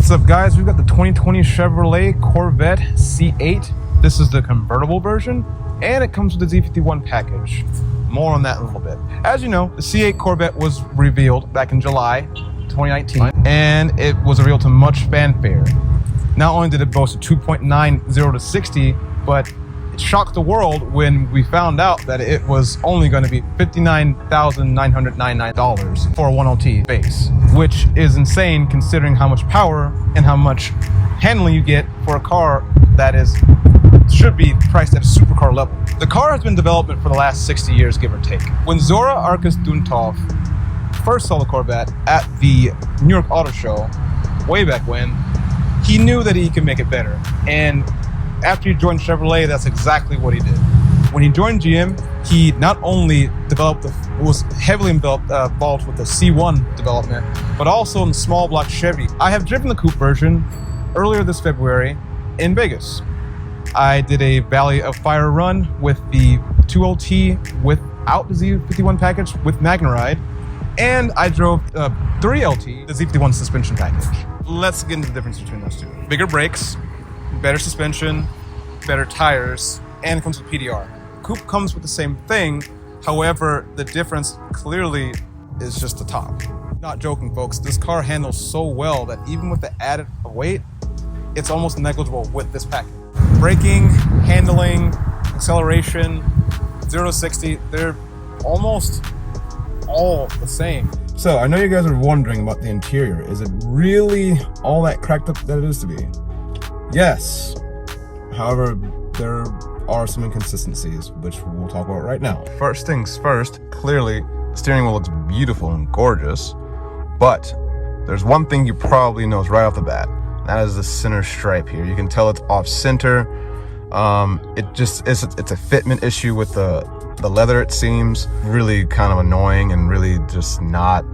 What's up, guys? We've got the 2020 Chevrolet Corvette C8. This is the convertible version, and it comes with the Z51 package. More on that in a little bit. As you know, the C8 Corvette was revealed back in July 2019, and it was revealed to much fanfare. Not only did it boast a 2.90 to 60, but it shocked the world when we found out that it was only going to be $59,999 for a 1LT base, which is insane considering how much power and how much handling you get for a car that should be priced at a supercar level. The car has been in development for the last 60 years, give or take. When Zora Arkus Duntov first saw the Corvette at the New York Auto Show way back when, he knew that he could make it better. And after he joined Chevrolet, that's exactly what he did. When he joined GM, he not only was heavily involved with the C1 development, but also in the small block Chevy. I have driven the Coupe version earlier this February in Vegas. I did a Valley of Fire run with the 2LT without the Z51 package with Magnaride, and I drove 3LT, the Z51 suspension package. Let's get into the difference between those two. Bigger brakes, better suspension, better tires, and it comes with PDR. Coupe comes with the same thing, however, the difference clearly is just the top. Not joking, folks, this car handles so well that even with the added weight, it's almost negligible with this package. Braking, handling, acceleration, 0 to 60, they're almost all the same. So, I know you guys are wondering about the interior. Is it really all that cracked up that it is to be? Yes. However, there are some inconsistencies, which we'll talk about right now. First things first, clearly, the steering wheel looks beautiful and gorgeous, but there's one thing you probably notice right off the bat. That is the center stripe here. You can tell it's off center. It's a fitment issue with the leather, it seems. Really kind of annoying and really just not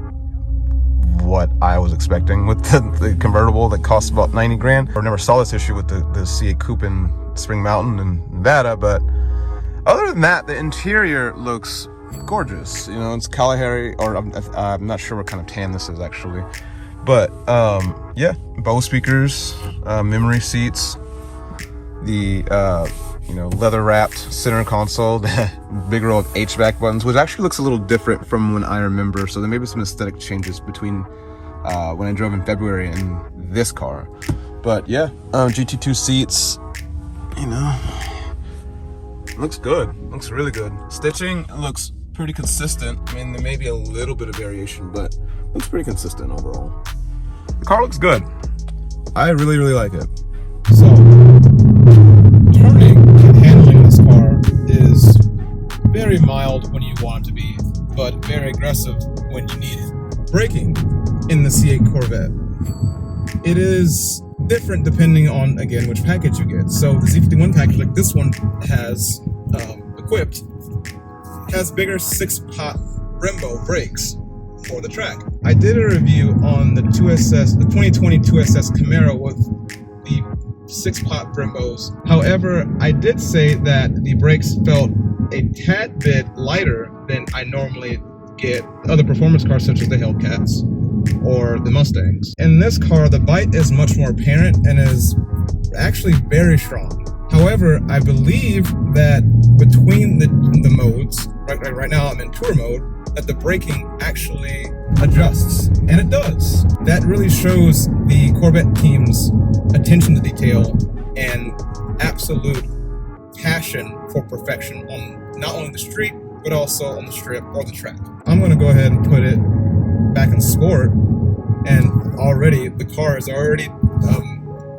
what I was expecting with the convertible that costs about 90 grand. I never saw this issue with the C8 Coupe in Spring Mountain in Nevada, but other than that, the interior looks gorgeous. You know, it's Kalahari, or I'm not sure what kind of tan this is actually, but yeah, Bose speakers, memory seats, the leather wrapped center console, the big row of HVAC buttons, which actually looks a little different from when I remember. So there may be some aesthetic changes between when I drove in February and this car. But yeah, GT2 seats, looks good. Looks really good. Stitching looks pretty consistent. I mean, there may be a little bit of variation, but looks pretty consistent overall. The car looks good. I really, really like it. So, turning and handling in this car is very mild when you want it to be, but very aggressive when you need it. Braking in the C8 Corvette, it is different depending on, again, which package you get. So the Z51 package, like this one has equipped, has bigger 6-pot Brembo brakes for the track. I did a review on the 2020 2SS Camaro with the 6-pot Brembos. However, I did say that the brakes felt a tad bit lighter than I normally get other performance cars such as the Hellcats or the Mustangs. In this car, the bite is much more apparent and is actually very strong. However, I believe that between the modes, right now I'm in tour mode, that the braking actually adjusts, and it does. That really shows the Corvette team's attention to detail and absolute passion for perfection on not only the street, but also on the strip or the track. I'm gonna go ahead and put it back in sport, and already the car has already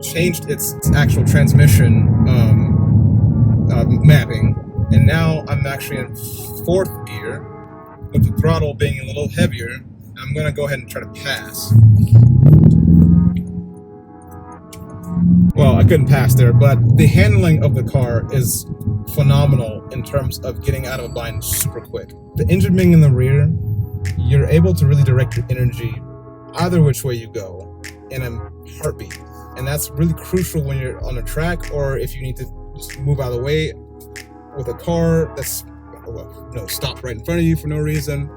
changed its actual transmission mapping, and now I'm actually in 4th gear with the throttle being a little heavier. I'm gonna go ahead and try to pass. Well, I couldn't pass there, but the handling of the car is phenomenal in terms of getting out of a bind super quick. The engine being in the rear, you're able to really direct your energy either which way you go in a heartbeat. And that's really crucial when you're on a track, or if you need to just move out of the way with a car that's stopped right in front of you for no reason,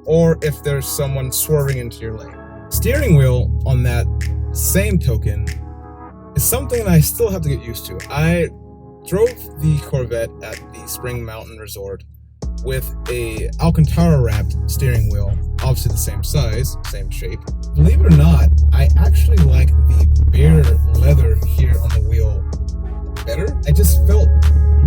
or if there's someone swerving into your lane. Steering wheel on that same token, is something that I still have to get used to. I drove the Corvette at the Spring Mountain Resort with a Alcantara wrapped steering wheel, obviously the same size, same shape. Believe it or not, I actually like the bare leather here on the wheel better. I just felt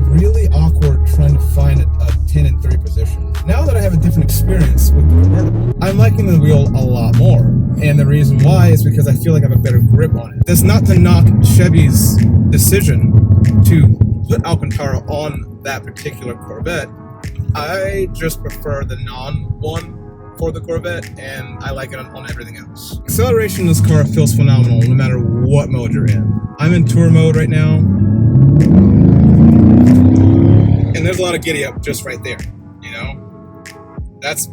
really awkward trying to find a 10 and 3 position. Now that I have a different experience with the convertible, I'm liking the wheel a lot more. And the reason why is because I feel like I have a better grip on it. That's not to knock Chevy's decision to put Alcantara on that particular Corvette. I just prefer the non-one for the Corvette, and I like it on everything else. Acceleration in this car feels phenomenal no matter what mode you're in. I'm in tour mode right now, and there's a lot of giddy up just right there, you know? That's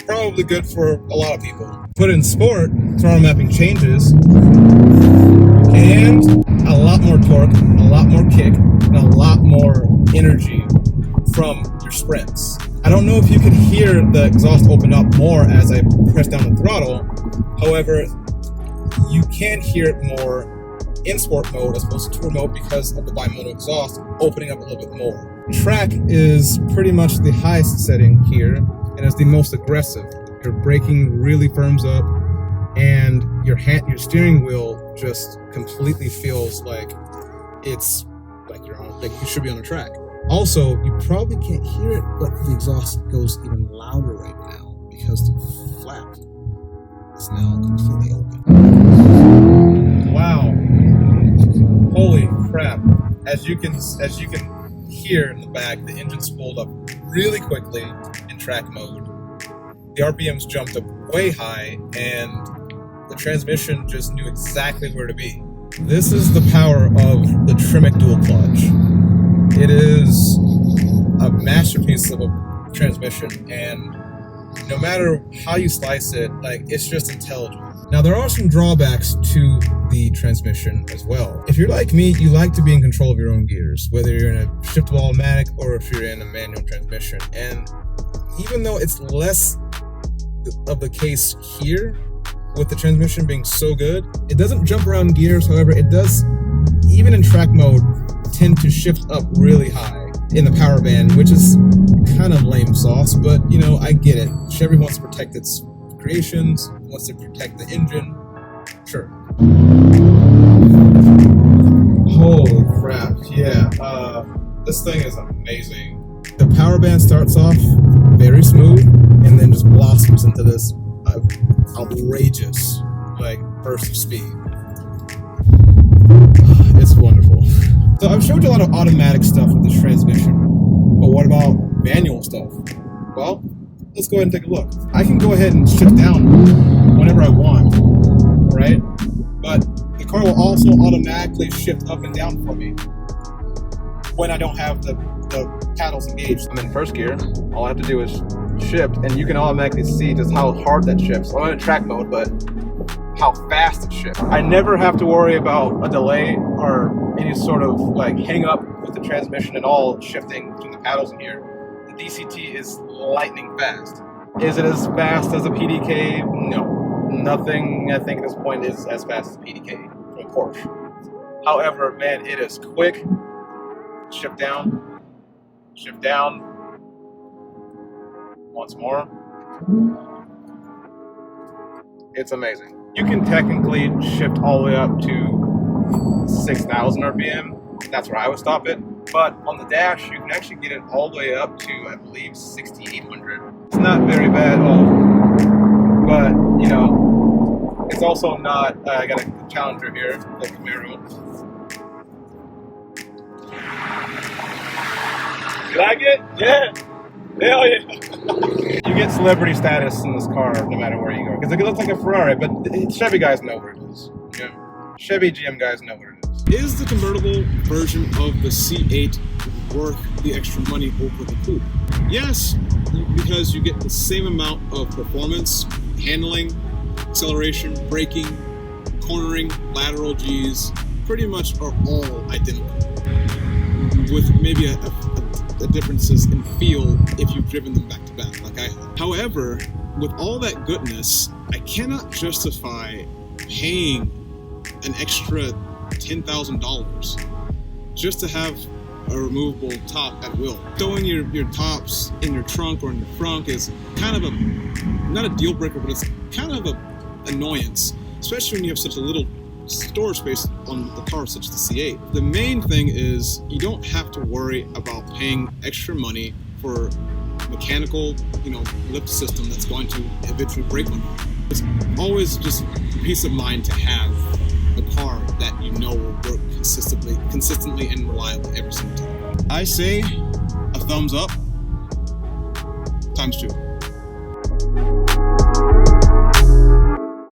probably good for a lot of people. Put in sport, throttle mapping changes, and a lot more torque, a lot more kick, and a lot more energy from your sprints. I don't know if you can hear the exhaust open up more as I press down the throttle. However, you can hear it more in sport mode as opposed to tour mode because of the bimodal exhaust opening up a little bit more. Track is pretty much the highest setting here and is the most aggressive. Your braking really firms up, and your steering wheel just completely feels like it's like you're on, like you should be on a track. Also, you probably can't hear it, but the exhaust goes even louder right now because the flap is now completely open. Wow! Holy crap! As you can hear in the back, the engine spooled up really quickly in track mode. The RPMs jumped up way high, and the transmission just knew exactly where to be. This is the power of the Tremec dual clutch. It is a masterpiece of a transmission, and no matter how you slice it, like, it's just intelligent. Now, there are some drawbacks to the transmission as well. If you're like me, you like to be in control of your own gears, whether you're in a shiftable automatic or if you're in a manual transmission. And even though it's less of the case here, with the transmission being so good, it doesn't jump around gears. However, it does, even in track mode, tend to shift up really high in the power band, which is kind of lame sauce, but you know, I get it. Chevy wants to protect its creations, wants to protect the engine. Sure. Holy crap, yeah. This thing is amazing. The power band starts off very smooth and then just blossoms into this outrageous like burst of speed. It's wonderful. So I've showed you a lot of automatic stuff with the transmission, but what about manual stuff? Well, let's go ahead and take a look. I can go ahead and shift down whenever I want, right? But the car will also automatically shift up and down for me when I don't have the paddles engaged. I'm in first gear. All I have to do is shift, and you can automatically see just how hard that shifts. I'm in track mode, but how fast it shifts. I never have to worry about a delay or any sort of like hang up with the transmission at all shifting between the paddles in here. The DCT is lightning fast. Is it as fast as a PDK? No. Nothing, I think, at this point is as fast as a PDK from a Porsche. However, man, it is quick. Shift down. Shift down. Once more. It's amazing. You can technically shift all the way up to 6,000 RPM. That's where I would stop it. But on the dash, you can actually get it all the way up to, I believe, 6,800. It's not very bad at all. But, you know, it's also not, I got a Challenger here, the Camaro. You like it? Yeah. Hell yeah. You get celebrity status in this car no matter where you go. Because it looks like a Ferrari, but Chevy guys know where it is. You know? Chevy GM guys know where it is. Is the convertible version of the C8 worth the extra money over the Coupe? Yes, because you get the same amount of performance, handling, acceleration, braking, cornering, lateral Gs, pretty much are all identical. With maybe a differences in feel if you've driven them back to back like I have. However, with all that goodness, I cannot justify paying an extra $10,000 just to have a removable top at will. Throwing your tops in your trunk or in the front is kind of not a deal breaker, but it's kind of a annoyance, especially when you have such a little storage space on the car such as the C8. The main thing is you don't have to worry about paying extra money for mechanical, lift system that's going to eventually break on you. It's always just peace of mind to have a car that will work consistently and reliably every single time. I say a thumbs up times 2.